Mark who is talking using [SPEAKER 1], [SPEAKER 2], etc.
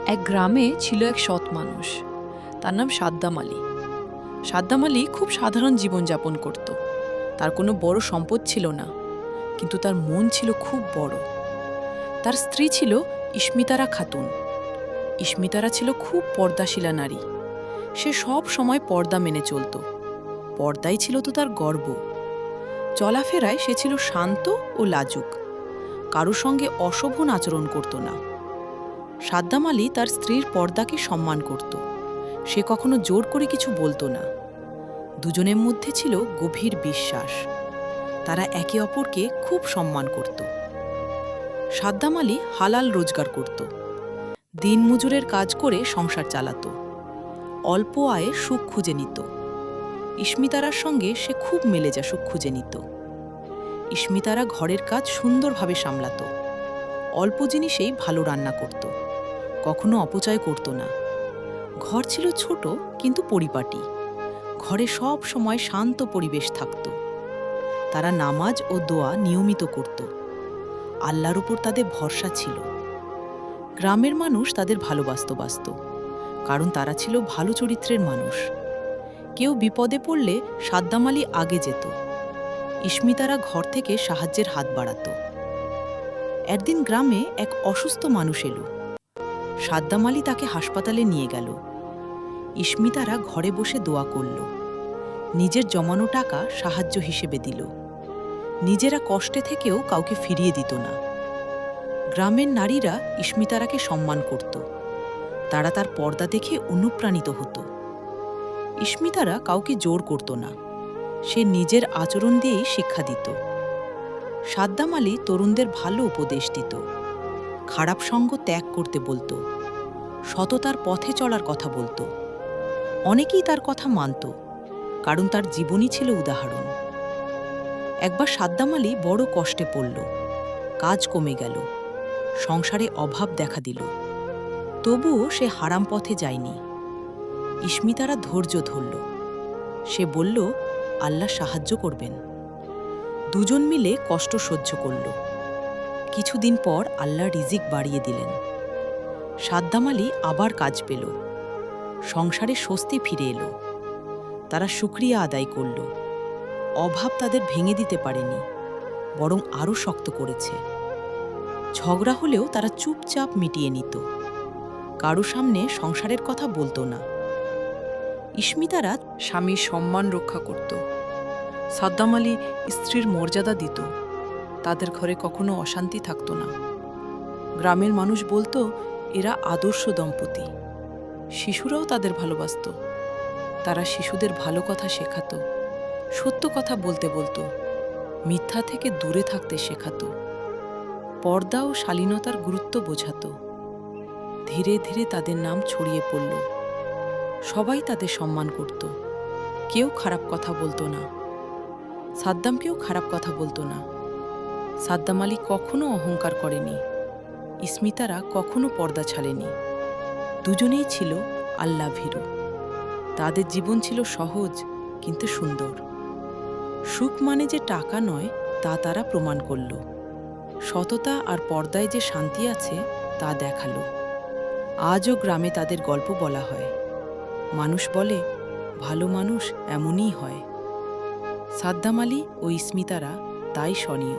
[SPEAKER 1] এক গ্রামে ছিল এক সৎ মানুষ। তার নাম সাদ্দাম আলী। সাদ্দাম আলী খুব সাধারণ জীবনযাপন করত। তার কোনো বড় সম্পদ ছিল না, কিন্তু তার মন ছিল খুব বড়। তার স্ত্রী ছিল ইশমিতারা খাতুন। ইশমিতারা ছিল খুব পর্দাশীলা নারী। সে সব সময় পর্দা মেনে চলত। পর্দাই ছিল তো তার গর্ব। চলাফেরায় সে ছিল শান্ত ও লাজুক। কারো সঙ্গে অশোভন আচরণ করত না। সাদ্দাম আলী তার স্ত্রীর পর্দাকে সম্মান করত। সে কখনো জোর করে কিছু বলতো না। দুজনের মধ্যে ছিল গভীর বিশ্বাস। তারা একে অপরকে খুব সম্মান করত। সাদ্দাম আলী হালাল রোজগার করত। দিনমজুরের কাজ করে সংসার চালাত। অল্প আয়ে সুখ খুঁজে নিত। ইশমিতারার সঙ্গে সে খুব মেলেজা সুখ খুঁজে নিত। ইশমিতারা ঘরের কাজ সুন্দরভাবে সামলাত। অল্প জিনিসেই ভালো রান্না করত। কখনো অপচয় করত না। ঘর ছিল ছোট কিন্তু পরিপাটি। ঘরে সব সময় শান্ত পরিবেশ থাকত। তারা নামাজ ও দোয়া নিয়মিত করত। আল্লাহর উপর তাদের ভরসা ছিল। গ্রামের মানুষ তাদের ভালোবাসত, কারণ তারা ছিল ভালো চরিত্রের মানুষ। কেউ বিপদে পড়লে সাদ্দাম আলী আগে যেত। ইশমিতারা ঘর থেকে সাহায্যের হাত বাড়াত। একদিন গ্রামে এক অসুস্থ মানুষ এলো। সাদ্দাম আলী তাকে হাসপাতালে নিয়ে গেল। ইশমিতারা ঘরে বসে দোয়া করল। নিজের জমানো টাকা সাহায্য হিসেবে দিল। নিজেরা কষ্টে থেকেও কাউকে ফিরিয়ে দিত না। গ্রামের নারীরা ইশমিতারাকে সম্মান করত। তারা তার পর্দা দেখে অনুপ্রাণিত হতো। ইশমিতারা কাউকে জোর করত না। সে নিজের আচরণ দিয়েই শিক্ষা দিত। সাদ্দাম আলী তরুণদের ভালো উপদেশ দিত। খারাপ সঙ্গ ত্যাগ করতে বলতো। সততার পথে চলার কথা বলতো। অনেকেই তার কথা মানত, কারণ তার জীবনই ছিল উদাহরণ। একবার সাদ্দাম আলী বড় কষ্টে পড়ল। কাজ কমে গেল। সংসারে অভাব দেখা দিল। তবুও সে হারাম পথে যায়নি। ইশমিতারা ধৈর্য ধরল। সে বলল, আল্লাহ সাহায্য করবেন। দুজন মিলে কষ্ট সহ্য করল। কিছুদিন পর আল্লাহ রিজিক বাড়িয়ে দিলেন। সাদ্দাম আলী আবার কাজ পেল। সংসারে স্বস্তি ফিরে এলো। তারা শুকরিয়া আদায় করল। অভাব তাদের ভেঙে দিতে পারেনি, বরং আরও শক্ত করেছে। ঝগড়া হলেও তারা চুপচাপ মিটিয়ে নিত। কারো সামনে সংসারের কথা বলতো না। ইশমিতারা স্বামীর সম্মান রক্ষা করত। সাদ্দাম আলী স্ত্রীর মর্যাদা দিত। তাদের ঘরে কখনো অশান্তি থাকত না। গ্রামের মানুষ বলতো, এরা আদর্শ দম্পতি। শিশুরাও তাদের ভালোবাসত। তারা শিশুদের ভালো কথা শেখাত। সত্য কথা বলতে বলতো। মিথ্যা থেকে দূরে থাকতে শেখাত। পর্দা ও শালীনতার গুরুত্ব বোঝাত। ধীরে ধীরে তাদের নাম ছড়িয়ে পড়ল। সবাই তাদের সম্মান করত। কেউ খারাপ কথা বলতো না। সাদ্দামকেও খারাপ কথা বলতো না। সাদ্দাম আলী কখনো অহংকার করেনি। ইশমিতারা কখনো পর্দা ছাড়েনি। দুজনেই ছিল আল্লাহ ভীরু। তাদের জীবন ছিল সহজ কিন্তু সুন্দর। সুখ মানে যে টাকা নয়, তা তারা প্রমাণ করল। সততা আর পর্দায় যে শান্তি আছে, তা দেখালো। আজও গ্রামে তাদের গল্প বলা হয়। মানুষ বলে, ভালো মানুষ এমনই হয়। সাদ্দাম আলী ও ইশমিতারা তাই স্মরণীয়।